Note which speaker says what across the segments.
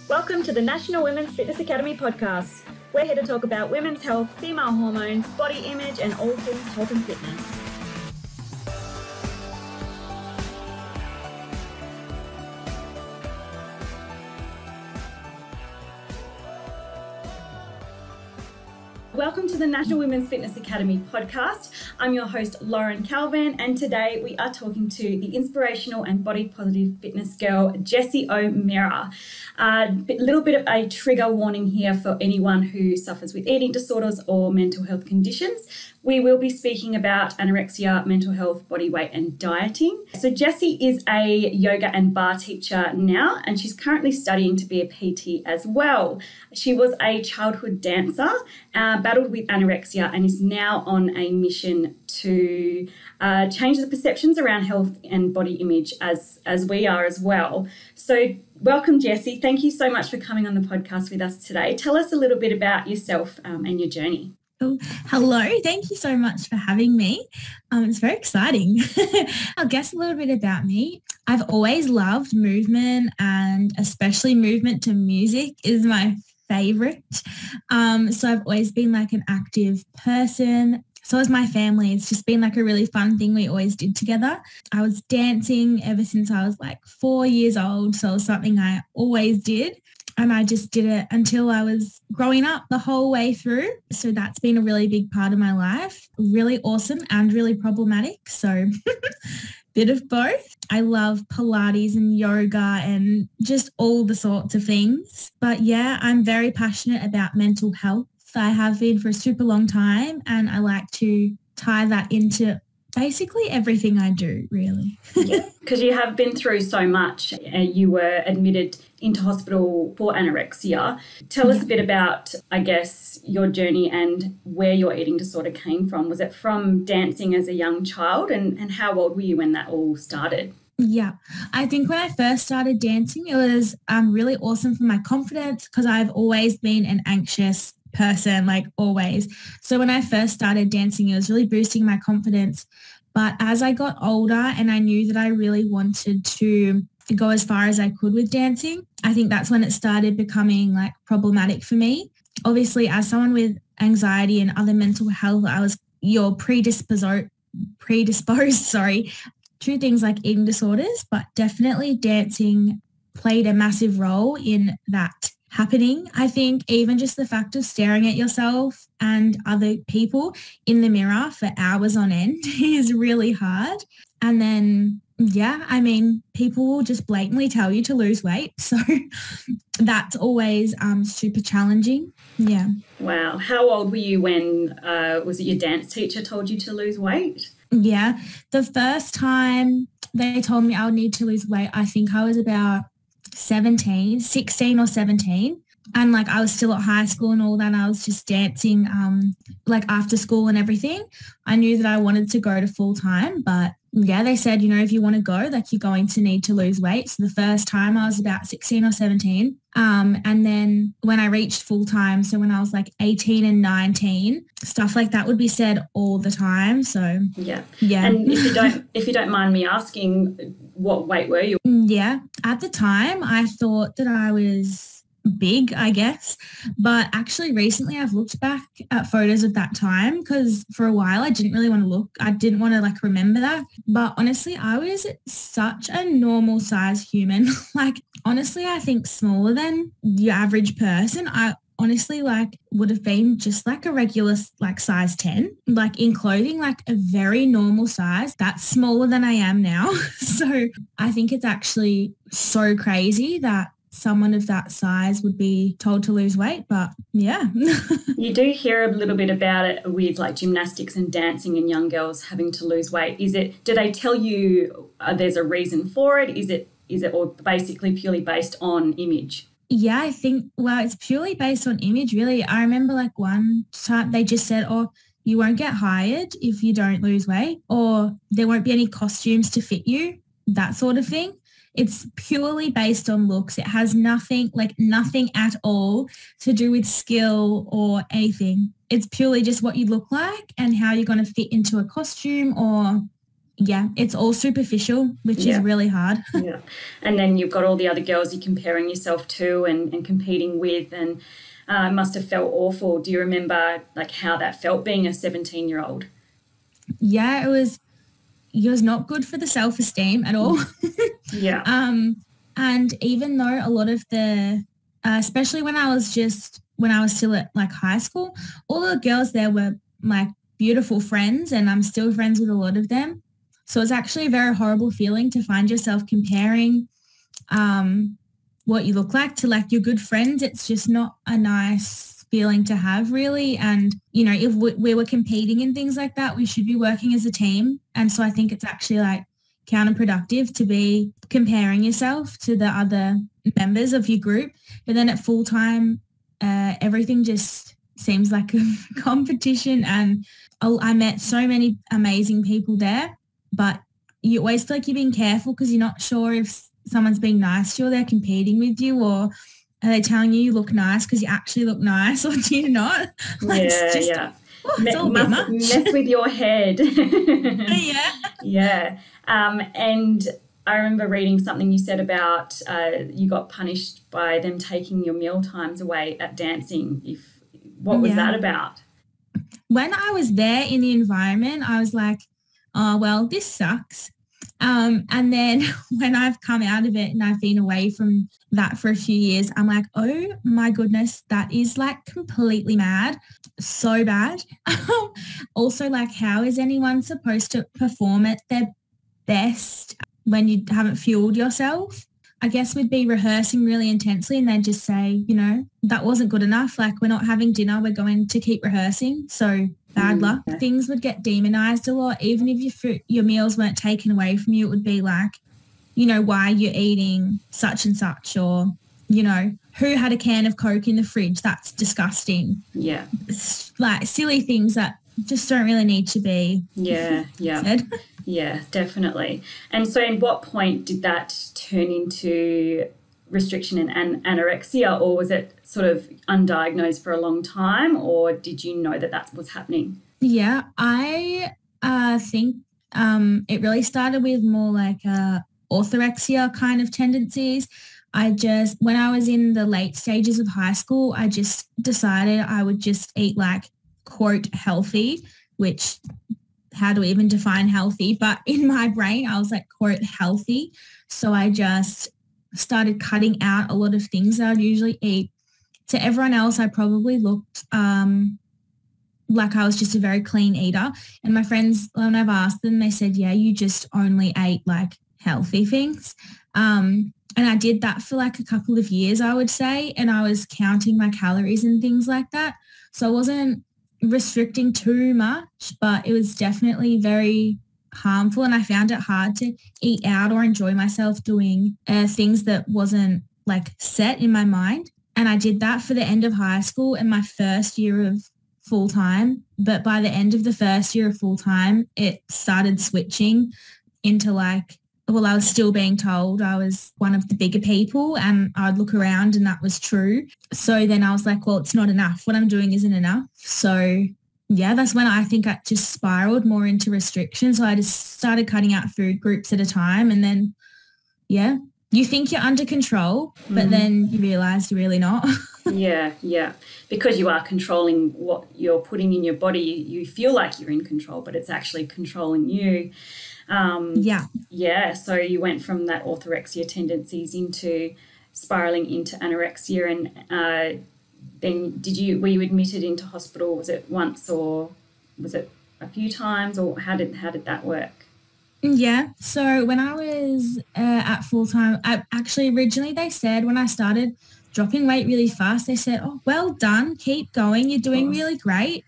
Speaker 1: Welcome to the National Women's Fitness Academy podcast. We're here to talk about women's health, female hormones, body image, and all things health and fitness. Welcome to the National Women's Fitness Academy podcast. I'm your host, Lauren Calvin, and today we are talking to the inspirational and body positive fitness girl, Jessie O'Meara. A little bit of a trigger warning here for anyone who suffers with eating disorders or mental health conditions. We will be speaking about anorexia, mental health, body weight, and dieting. So Jessie is a yoga and barre teacher now, and she's currently studying to be a PT as well. She was a childhood dancer, battled with anorexia, and is now on a mission to change the perceptions around health and body image as we are as well. So welcome, Jessie. Thank you so much for coming on the podcast with us today. Tell us a little bit about yourself and your journey.
Speaker 2: Oh, hello. Thank you so much for having me. It's very exciting. I'll guess a little bit about me. I've always loved movement, and especially movement to music is my favorite. So I've always been like an active person. So has my family. It's just been like a really fun thing we always did together. I was dancing ever since I was like 4 years old. So it was something I always did. And I just did it until I was growing up the whole way through. So that's been a really big part of my life. Really awesome and really problematic. So bit of both. I love Pilates and yoga and just all the sorts of things. But yeah, I'm very passionate about mental health. I have been for a super long time, and I like to tie that into basically everything I do, really.
Speaker 1: Yeah, because you have been through so much. You were admitted into hospital for anorexia. Tell us a bit about, I guess, your journey and where your eating disorder came from. Was it from dancing as a young child, and how old were you when that all started?
Speaker 2: Yeah, I think when I first started dancing, it was really awesome for my confidence, because I've always been an anxious person, like always. So when I first started dancing, it was really boosting my confidence. But as I got older and I knew that I really wanted to go as far as I could with dancing, I think that's when it started becoming like problematic for me. Obviously, as someone with anxiety and other mental health, you're predisposed to things like eating disorders, but definitely dancing played a massive role in that happening. I think even just the fact of staring at yourself and other people in the mirror for hours on end is really hard. And then, yeah, I mean, people will just blatantly tell you to lose weight. So that's always super challenging. Yeah.
Speaker 1: Wow. How old were you when, was it your dance teacher told you to lose weight?
Speaker 2: Yeah. The first time they told me I would need to lose weight, I think I was about 16 or 17, and like I was still at high school and all that, and I was just dancing like after school and everything. I knew that I wanted to go to full time, but yeah, they said, if you want to go, like you're going to need to lose weight. So the first time I was about 16 or 17, and then when I reached full time, so when I was like 18 and 19, stuff like that would be said all the time. So yeah.
Speaker 1: And if you don't mind me asking, what weight were you?
Speaker 2: Yeah, at the time I thought that I was big, I guess, but actually recently I've looked back at photos of that time, because for a while I didn't really want to look. I didn't want to like remember that, but honestly I was such a normal size human. Like honestly, I think smaller than the average person. I honestly like would have been just like a regular like size 10, like in clothing, like a very normal size. That's smaller than I am now. So I think it's actually so crazy that someone of that size would be told to lose weight, but yeah.
Speaker 1: You do hear a little bit about it with like gymnastics and dancing and young girls having to lose weight. Do they tell you there's a reason for it? Is it all basically purely based on image?
Speaker 2: Yeah, I think, it's purely based on image, really. I remember like one time they just said, you won't get hired if you don't lose weight, or there won't be any costumes to fit you, that sort of thing. It's purely based on looks. It has nothing at all to do with skill or anything. It's purely just what you look like and how you're going to fit into a costume or, yeah, it's all superficial, which is really hard.
Speaker 1: Yeah. And then you've got all the other girls you're comparing yourself to and competing with, and it must have felt awful. Do you remember like how that felt being a 17-year-old?
Speaker 2: Yeah, it was not good for the self-esteem at all.
Speaker 1: Yeah.
Speaker 2: And even though a lot of the, especially when I was still at like high school, all the girls there were like beautiful friends, and I'm still friends with a lot of them. So it's actually a very horrible feeling to find yourself comparing what you look like to like your good friends. It's just not a nice feeling to have, really. And, you know, if we were competing and things like that, we should be working as a team. And so I think it's actually like counterproductive to be comparing yourself to the other members of your group. But then at full time, everything just seems like a competition. And I met so many amazing people there, but you always feel like you're being careful because you're not sure if someone's being nice to you or they're competing with you, or are they telling you look nice because you actually look nice, or do you not?
Speaker 1: Like, yeah.
Speaker 2: It's all a bit much.
Speaker 1: Mess with your head.
Speaker 2: Yeah.
Speaker 1: Yeah. And I remember reading something you said about you got punished by them taking your meal times away at dancing. What was that about?
Speaker 2: When I was there in the environment, I was like, oh, well, this sucks. And then when I've come out of it and I've been away from that for a few years, I'm like, oh my goodness, that is like completely mad. So bad. Also, like, how is anyone supposed to perform at their best when you haven't fueled yourself? I guess we'd be rehearsing really intensely and they'd just say, you know, that wasn't good enough. Like, we're not having dinner. We're going to keep rehearsing. So bad luck. Things would get demonized a lot. Even if your meals weren't taken away from you, it would be like, you know, why you're eating such and such, or, you know, who had a can of Coke in the fridge? That's disgusting.
Speaker 1: Yeah.
Speaker 2: It's like silly things that just don't really need to be said.
Speaker 1: Yeah, definitely. And so at what point did that turn into restriction and anorexia, or was it sort of undiagnosed for a long time, or did you know that was happening?
Speaker 2: Yeah, I think it really started with more like orthorexia kind of tendencies. When I was in the late stages of high school, I just decided I would just eat like, quote, healthy, which how do we even define healthy? But in my brain, I was like, quote, healthy. So I just started cutting out a lot of things that I'd usually eat. To everyone else, I probably looked like I was just a very clean eater. And my friends, when I've asked them, they said, yeah, you just only ate like healthy things. And I did that for like a couple of years, I would say. And I was counting my calories and things like that. So I wasn't restricting too much, but it was definitely very harmful, and I found it hard to eat out or enjoy myself doing things that wasn't like set in my mind. And I did that for the end of high school and my first year of full time. But by the end of the first year of full time, it started switching into like, well, I was still being told I was one of the bigger people, and I'd look around and that was true. So then I was like, well, it's not enough. What I'm doing isn't enough. So yeah, that's when I think I just spiraled more into restriction. So I just started cutting out food groups at a time. And then, yeah, you think you're under control, but then you realise you're really not.
Speaker 1: Yeah. Because you are controlling what you're putting in your body, you feel like you're in control, but it's actually controlling you. So you went from that orthorexia tendencies into spiraling into anorexia, and then were you admitted into hospital? Was it once, or was it a few times, or how did that work?
Speaker 2: Yeah, so when I was at full time, originally they said when I started dropping weight really fast, they said, oh, well done, keep going, you're doing really great.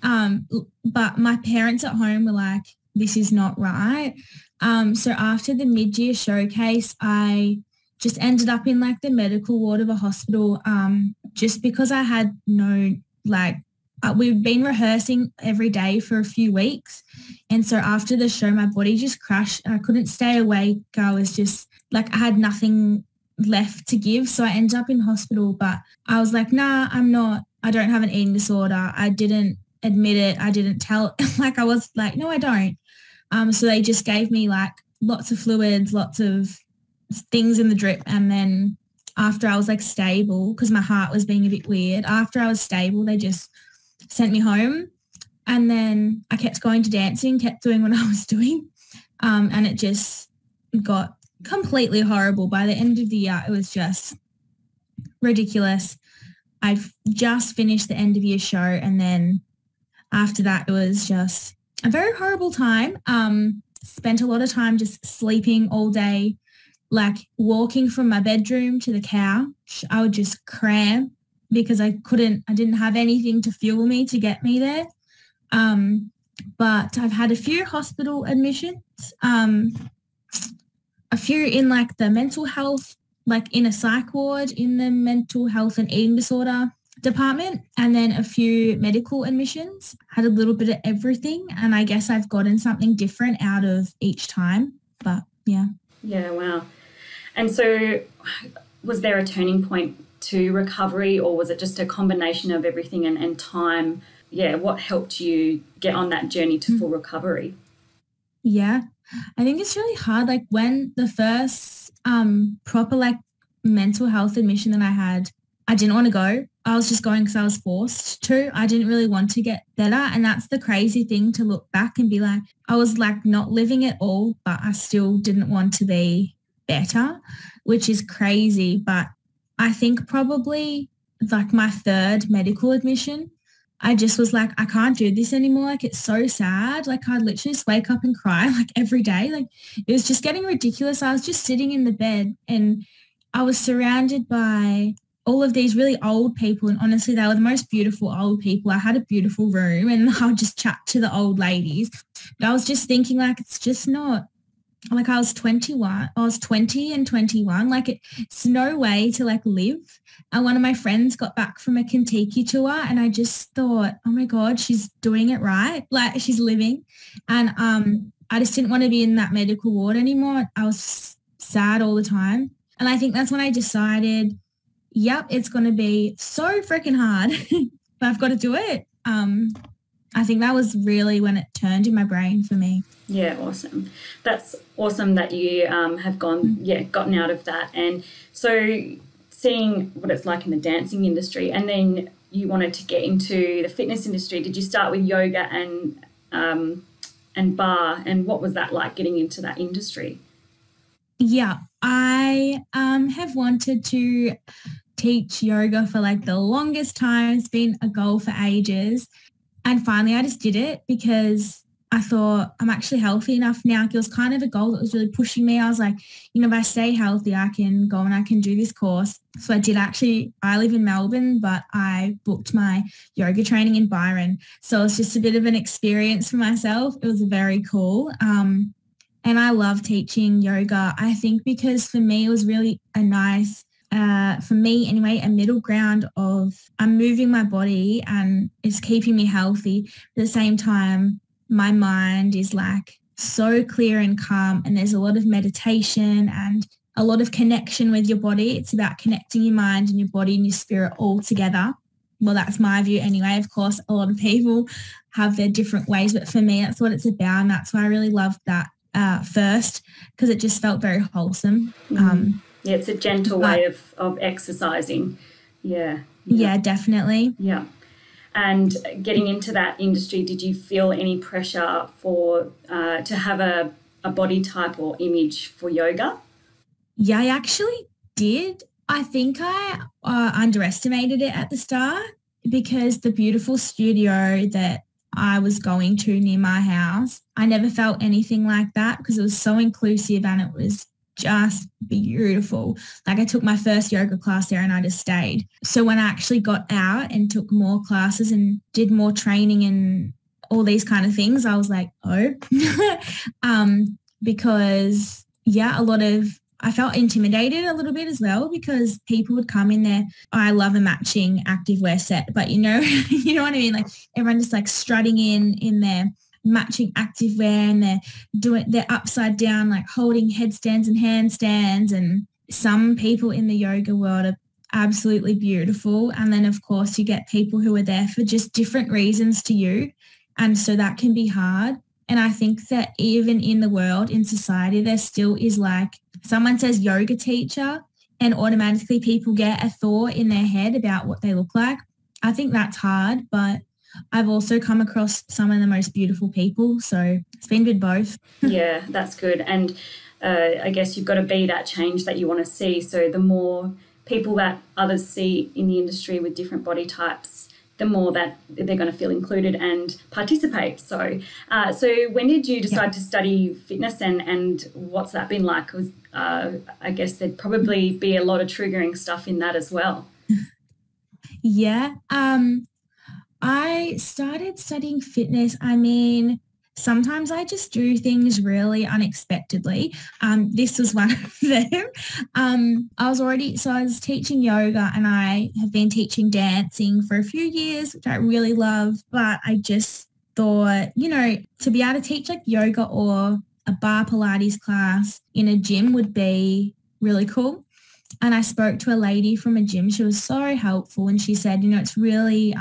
Speaker 2: But my parents at home were like, this is not right. So after the mid-year showcase, I just ended up in like the medical ward of a hospital just because I had we've been rehearsing every day for a few weeks. And so after the show, my body just crashed. I couldn't stay awake. I was just like, I had nothing left to give. So I ended up in hospital, but I was like, nah, I don't have an eating disorder. I didn't admit it. I didn't tell, I was like, no, I don't. So they just gave me like lots of fluids, lots of things in the drip. And then after I was like stable, because my heart was being a bit weird, after I was stable, they just sent me home. And then I kept going to dancing, kept doing what I was doing. And it just got completely horrible. By the end of the year, it was just ridiculous. I've just finished the end of year show, and then after that, it was just a very horrible time. Spent a lot of time just sleeping all day, like walking from my bedroom to the couch. I would just cramp because I didn't have anything to fuel me to get me there. But I've had a few hospital admissions, a few in like the mental health, like in a psych ward in the mental health and eating disorder department, and then a few medical admissions. Had a little bit of everything, and I guess I've gotten something different out of each time. But yeah.
Speaker 1: Yeah, wow. And so was there a turning point to recovery, or was it just a combination of everything and time? Yeah, what helped you get on that journey to full recovery?
Speaker 2: Yeah, I think it's really hard. Like when the first proper like mental health admission that I had, I didn't want to go. I was just going because I was forced to. I didn't really want to get better. And that's the crazy thing, to look back and be like, I was like not living it all, but I still didn't want to be better, which is crazy. But I think probably like my third medical admission, I just was like, I can't do this anymore. Like, it's so sad. Like, I'd literally just wake up and cry like every day. Like, it was just getting ridiculous. I was just sitting in the bed and I was surrounded by all of these really old people. And honestly, they were the most beautiful old people. I had a beautiful room and I would just chat to the old ladies. But I was just thinking like, it's just not, like I was 21, I was 20 and 21. Like it's no way to like live. And one of my friends got back from a Kentucky tour and I just thought, oh my God, she's doing it right. Like she's living. And I just didn't want to be in that medical ward anymore. I was sad all the time. And I think that's when I decided, yep, it's going to be so freaking hard, but I've got to do it. I think that was really when it turned in my brain for me.
Speaker 1: Yeah, awesome. That's awesome that you have gotten out of that. And so seeing what it's like in the dancing industry, and then you wanted to get into the fitness industry. Did you start with yoga and barre, and what was that like getting into that industry?
Speaker 2: Yeah, I have wanted to teach yoga for like the longest time. It's been a goal for ages. And finally I just did it because I thought I'm actually healthy enough now. It was kind of a goal that was really pushing me. I was like, if I stay healthy, I can go and I can do this course. So I did actually. I live in Melbourne, but I booked my yoga training in Byron. So it's just a bit of an experience for myself. It was very cool. And I love teaching yoga, I think, because for me it was really a nice, for me anyway, a middle ground of I'm moving my body and it's keeping me healthy. At the same time, my mind is like so clear and calm, and there's a lot of meditation and a lot of connection with your body. It's about connecting your mind and your body and your spirit all together. Well, that's my view anyway. Of course, a lot of people have their different ways, but for me, that's what it's about. And that's why I really loved that first, because it just felt very wholesome.
Speaker 1: Yeah, it's a gentle way of exercising. Yeah.
Speaker 2: Yeah, definitely.
Speaker 1: Yeah. And getting into that industry, did you feel any pressure to have a body type or image for yoga?
Speaker 2: Yeah, I actually did. I think I underestimated it at the start, because the beautiful studio that I was going to near my house, I never felt anything like that, because it was so inclusive and it was just beautiful. Like I took my first yoga class there and I just stayed. So when I actually got out and took more classes and did more training and all these kind of things, I was like, oh, because I felt intimidated a little bit as well, because people would come in there. I love a matching activewear set, but you know what I mean? Like everyone just like strutting in their matching activewear, and they're upside down, like holding headstands and handstands. And some people in the yoga world are absolutely beautiful. And then of course you get people who are there for just different reasons to you. And so that can be hard. And I think that even in the world, in society, there still is like, someone says yoga teacher and automatically people get a thought in their head about what they look like. I think that's hard, but I've also come across some of the most beautiful people. So it's been with both.
Speaker 1: Yeah, that's good. And I guess you've got to be that change that you want to see. So the more people that others see in the industry with different body types, the more that they're going to feel included and participate. So when did you decide to study fitness and what's that been like? 'Cause, I guess there'd probably be a lot of triggering stuff in that as well.
Speaker 2: Yeah. I started studying fitness. I mean, sometimes I just do things really unexpectedly. This was one of them. I was teaching yoga and I have been teaching dancing for a few years, which I really love. But I just thought, you know, to be able to teach like yoga or a bar Pilates class in a gym would be really cool. And I spoke to a lady from a gym. She was so helpful. And she said, you know, it's really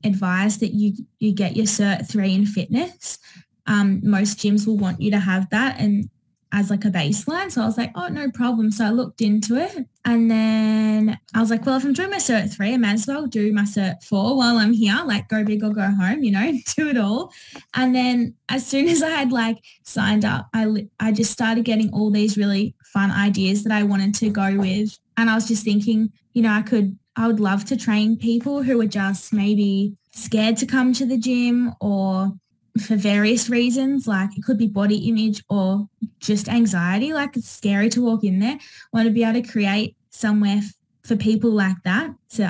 Speaker 2: advised that you get your Cert 3 in fitness. Most gyms will want you to have that and as like a baseline. So I was like, oh, no problem. So I looked into it and then I was like, well, if I'm doing my Cert 3, I might as well do my Cert 4 while I'm here, like go big or go home, you know, do it all. And then as soon as I had like signed up, I just started getting all these really fun ideas that I wanted to go with. And I was just thinking, you know, I would love to train people who are just maybe scared to come to the gym or for various reasons, like it could be body image or just anxiety, like it's scary to walk in there. I want to be able to create somewhere for people like that. So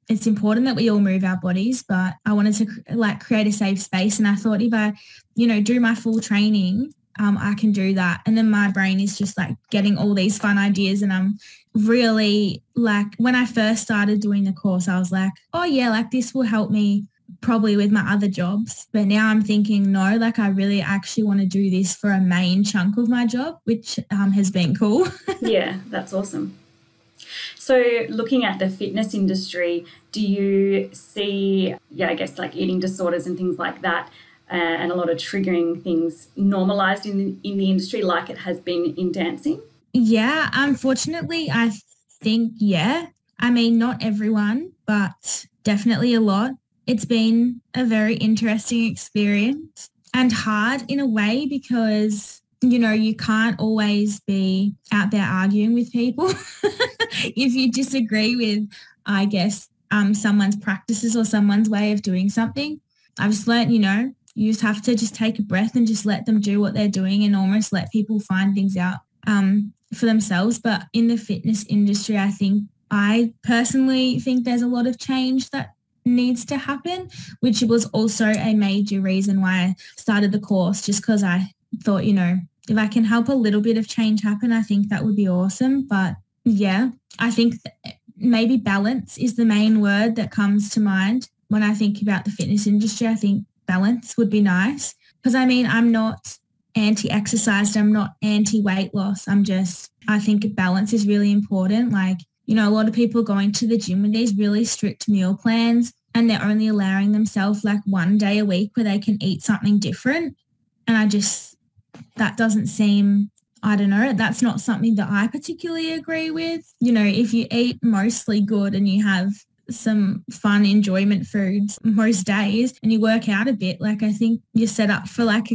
Speaker 2: it's important that we all move our bodies, but I wanted to like create a safe space. And I thought if I, you know, do my full training, I can do that. And then my brain is just like getting all these fun ideas. And I'm really like, when I first started doing the course, I was like, oh yeah, like this will help me probably with my other jobs. But now I'm thinking, no, like I really actually want to do this for a main chunk of my job, which has been cool.
Speaker 1: Yeah, that's awesome. So looking at the fitness industry, do you see, I guess like eating disorders and things like that and a lot of triggering things normalised in the industry like it has been in dancing?
Speaker 2: Yeah, unfortunately, I think, yeah. I mean, not everyone, but definitely a lot. It's been a very interesting experience and hard in a way because, you know, you can't always be out there arguing with people if you disagree with, I guess, someone's practices or someone's way of doing something. I've just learned, you know, you just have to just take a breath and just let them do what they're doing and almost let people find things out for themselves. But in the fitness industry, I personally think there's a lot of change that needs to happen, which was also a major reason why I started the course, just because I thought, you know, if I can help a little bit of change happen, I think that would be awesome. But yeah, I think maybe balance is the main word that comes to mind when I think about the fitness industry. I think balance would be nice because, I mean, I'm not anti-exercise, I'm not anti-weight loss. I think balance is really important. Like, you know, a lot of people going to the gym with these really strict meal plans and they're only allowing themselves like one day a week where they can eat something different. And that doesn't seem, I don't know, that's not something that I particularly agree with. You know, if you eat mostly good and you have some fun enjoyment foods most days and you work out a bit, like I think you're set up for like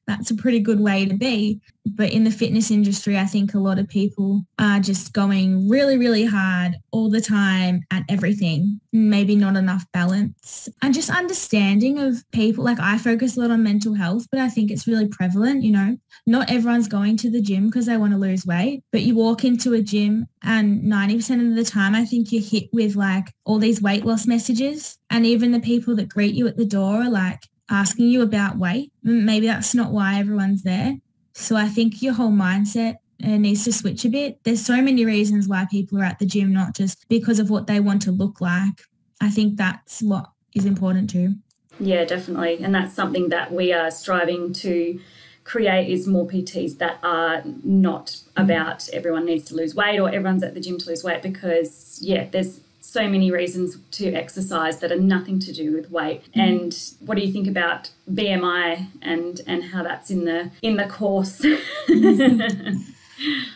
Speaker 2: that's a pretty good way to be. But in the fitness industry, I think a lot of people are just going really, really hard all the time at everything. Maybe not enough balance and just understanding of people. Like I focus a lot on mental health, but I think it's really prevalent, you know. Not everyone's going to the gym because they want to lose weight, but you walk into a gym and 90% of the time I think you're hit with like all these weight loss messages. And even the people that greet you at the door are like asking you about weight. Maybe that's not why everyone's there. So I think your whole mindset needs to switch a bit. There's so many reasons why people are at the gym, not just because of what they want to look like. I think that's what is important too.
Speaker 1: Yeah, definitely. And that's something that we are striving to create, is more PTs that are not about everyone needs to lose weight or everyone's at the gym to lose weight, because, yeah, there's so many reasons to exercise that are nothing to do with weight. And what do you think about BMI and how that's in the course?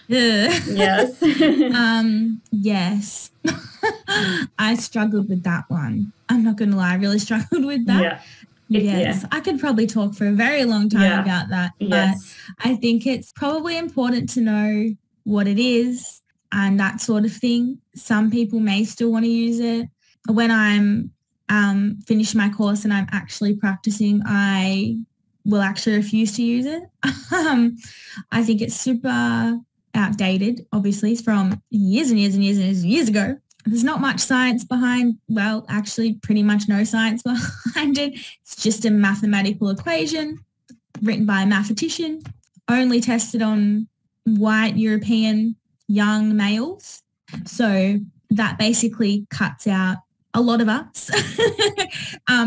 Speaker 1: Yes.
Speaker 2: Yes. I struggled with that one. I'm not going to lie, I really struggled with that.
Speaker 1: Yeah.
Speaker 2: Yes, I could probably talk for a very long time about that.
Speaker 1: Yes.
Speaker 2: But I think it's probably important to know what it is and that sort of thing. Some people may still want to use it. When I'm finished my course and I'm actually practicing, I will actually refuse to use it. I think it's super outdated, obviously. It's from years and years and years and years ago. There's not much science behind, well, actually pretty much no science behind it. It's just a mathematical equation written by a mathematician, only tested on white European young males. So that basically cuts out a lot of us.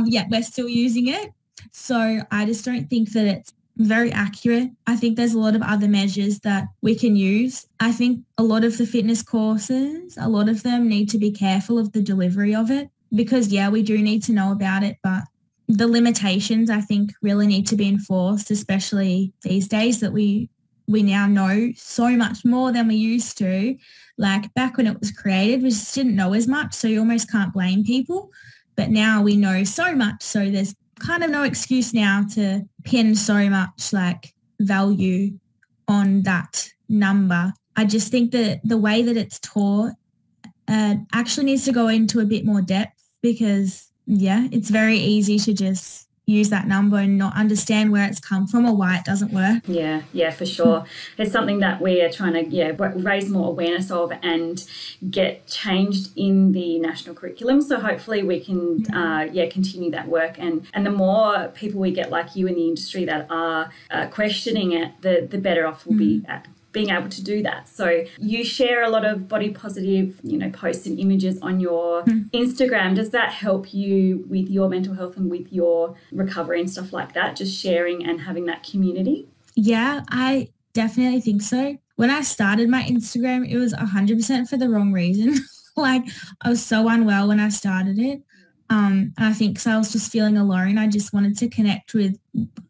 Speaker 2: Yet we're still using it. So I just don't think that it's very accurate. I think there's a lot of other measures that we can use. I think a lot of the fitness courses, a lot of them need to be careful of the delivery of it because, we do need to know about it, but the limitations, I think, really need to be enforced, especially these days that we now know so much more than we used to. Like back when it was created, we just didn't know as much, so you almost can't blame people. But now we know so much, so there's kind of no excuse now to pin so much like value on that number. I just think that the way that it's taught actually needs to go into a bit more depth because, it's very easy to just use that number and not understand where it's come from or why it doesn't work.
Speaker 1: Yeah, for sure. It's something that we are trying to raise more awareness of and get changed in the national curriculum. So hopefully we can continue that work, and the more people we get like you in the industry that are questioning it, the better off we'll be at being able to do that. So you share a lot of body positive, posts and images on your Instagram. Does that help you with your mental health and with your recovery and stuff like that? Just sharing and having that community?
Speaker 2: Yeah, I definitely think so. When I started my Instagram, it was 100% for the wrong reason. Like I was so unwell when I started it. And I think because I was just feeling alone, I just wanted to connect with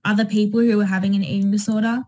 Speaker 2: other people who were having an eating disorder.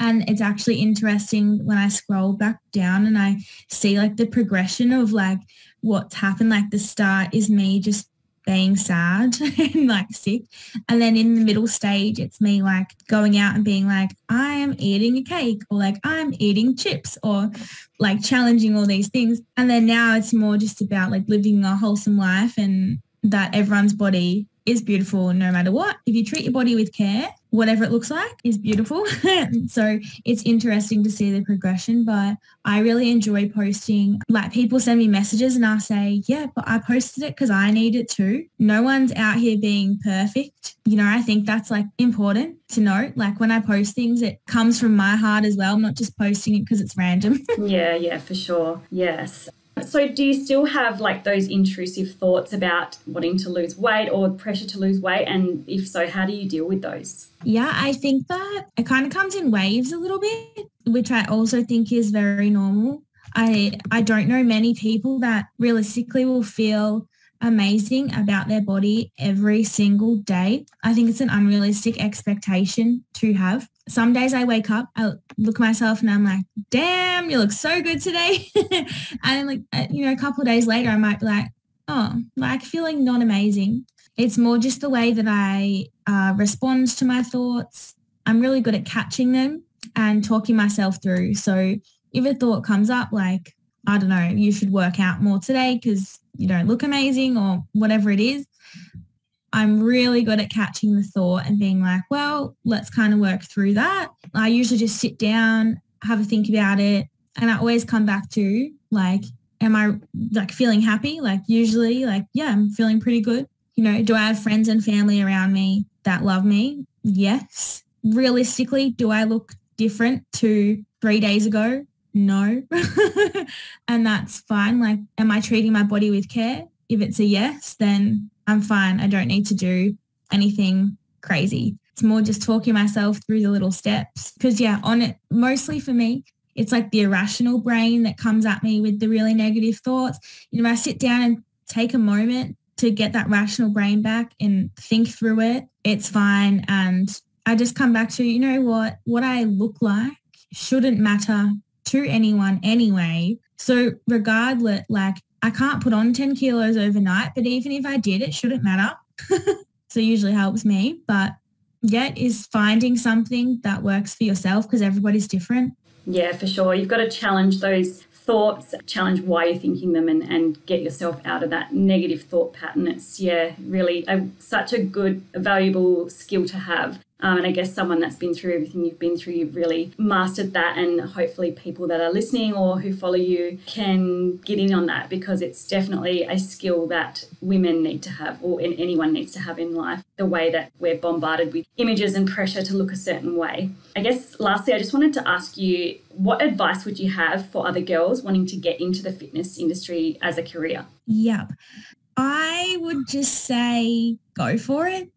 Speaker 2: And it's actually interesting when I scroll back down and I see like the progression of like what's happened. Like the start is me just being sad and like sick. And then in the middle stage, it's me like going out and being like, I am eating a cake or like I'm eating chips or like challenging all these things. And then now it's more just about like living a wholesome life and that everyone's body is beautiful no matter what. If you treat your body with care, whatever it looks like is beautiful. So it's interesting to see the progression, but I really enjoy posting. Like people send me messages and I'll say, yeah, but I posted it because I need it too. No one's out here being perfect. I think that's like important to know. Like when I post things, it comes from my heart as well. I'm not just posting it because it's random.
Speaker 1: Yeah, for sure. Yes. So do you still have like those intrusive thoughts about wanting to lose weight or pressure to lose weight? And if so, how do you deal with those?
Speaker 2: Yeah, I think that it kind of comes in waves a little bit, which I also think is very normal. I don't know many people that realistically will feel amazing about their body every single day. I think it's an unrealistic expectation to have. Some days I wake up, I look at myself and I'm like, damn, you look so good today. And like, a couple of days later, I might be like, oh, like feeling not amazing. It's more just the way that I respond to my thoughts. I'm really good at catching them and talking myself through. So if a thought comes up like, I don't know, you should work out more today because you don't look amazing or whatever it is, I'm really good at catching the thought and being like, well, let's kind of work through that. I usually just sit down, have a think about it, and I always come back to like, am I like feeling happy? Like usually like, yeah, I'm feeling pretty good. Do I have friends and family around me that love me? Yes. Realistically, do I look different to 3 days ago? No. And that's fine. Like, am I treating my body with care? If it's a yes, then I'm fine. I don't need to do anything crazy. It's more just talking myself through the little steps. Because, on it, mostly for me, it's like the irrational brain that comes at me with the really negative thoughts. You know, I sit down and take a moment to get that rational brain back and think through it. It's fine. And I just come back to, you know what I look like shouldn't matter to anyone anyway. So regardless, like I can't put on 10 kilos overnight, but even if I did, it shouldn't matter. So it usually helps me. But yet is finding something that works for yourself, because everybody's different.
Speaker 1: Yeah, for sure. You've got to challenge those thoughts, challenge why you're thinking them, and get yourself out of that negative thought pattern. It's, really such a good, valuable skill to have. And I guess someone that's been through everything you've been through, you've really mastered that, and hopefully people that are listening or who follow you can get in on that, because it's definitely a skill that women need to have, or anyone needs to have in life, the way that we're bombarded with images and pressure to look a certain way. I guess lastly, I just wanted to ask you, what advice would you have for other girls wanting to get into the fitness industry as a career?
Speaker 2: Yeah, I would just say go for it.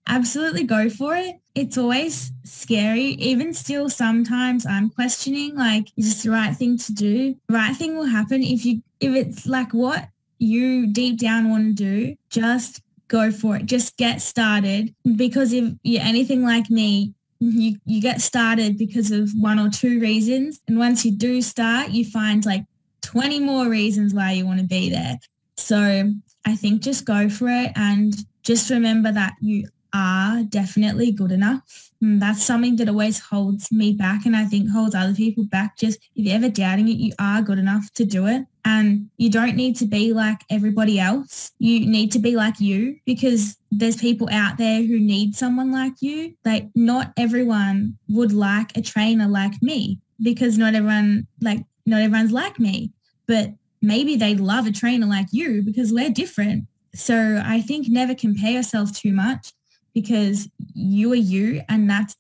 Speaker 2: Absolutely go for it. It's always scary. Even still, sometimes I'm questioning, like, is this the right thing to do? The right thing will happen if it's like what you deep down want to do, just go for it. Just get started, because if you're anything like me, you get started because of one or two reasons. And once you do start, you find like 20 more reasons why you want to be there. So I think just go for it, and just remember that you are definitely good enough. And that's something that always holds me back, and I think holds other people back. Just if you're ever doubting it, you are good enough to do it, and you don't need to be like everybody else. You need to be like you, because there's people out there who need someone like you. Like, not everyone would like a trainer like me, because not everyone's like me, but maybe they'd love a trainer like you, because we're different. So I think never compare yourself too much, because you are you, and that's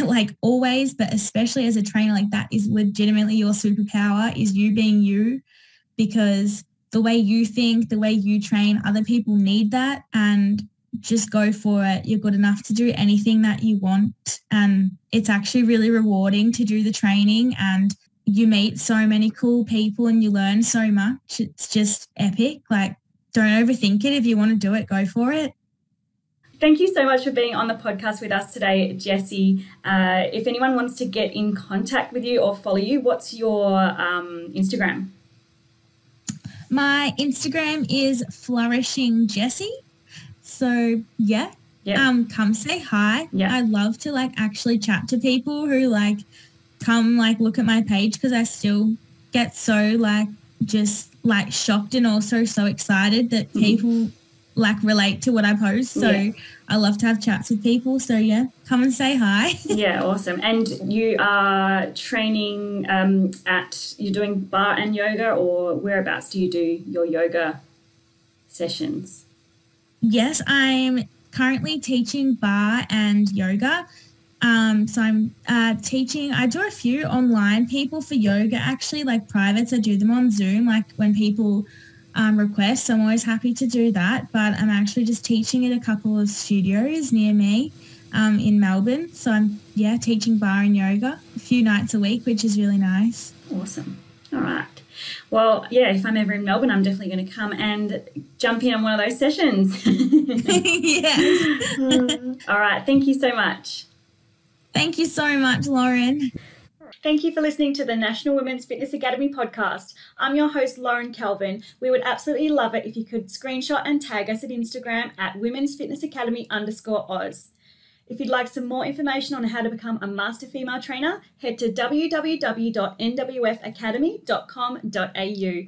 Speaker 2: like always, but especially as a trainer, like that is legitimately your superpower, is you being you, because the way you think, the way you train, other people need that, and just go for it. You're good enough to do anything that you want, and it's actually really rewarding to do the training, and you meet so many cool people and you learn so much. It's just epic. Like, don't overthink it. If you want to do it, go for it.
Speaker 1: Thank you so much for being on the podcast with us today, Jessie. If anyone wants to get in contact with you or follow you, what's your Instagram?
Speaker 2: My Instagram is Flourishing Jessie. So, yeah. Come say hi. Yeah. I'd love to actually chat to people who come look at my page, because I still get so just shocked and also so excited that people relate to what I post. So I love to have chats with people. So come and say hi. Yeah, awesome. And you are training you're doing barre and yoga, or whereabouts do you do your yoga sessions? Yes, I'm currently teaching barre and yoga. So I'm teaching, I do a few online people for yoga, actually, privates. I do them on Zoom, when people request. I'm always happy to do that, but I'm actually just teaching at a couple of studios near me in Melbourne. So I'm, teaching barre and yoga a few nights a week, which is really nice. Awesome. All right. Well, if I'm ever in Melbourne, I'm definitely going to come and jump in on one of those sessions. All right. Thank you so much. Thank you so much, Lauren. Thank you for listening to the National Women's Fitness Academy podcast. I'm your host, Lauren Calvin. We would absolutely love it if you could screenshot and tag us at Instagram at womensfitnessacademy_Oz. If you'd like some more information on how to become a master female trainer, head to www.nwfacademy.com.au.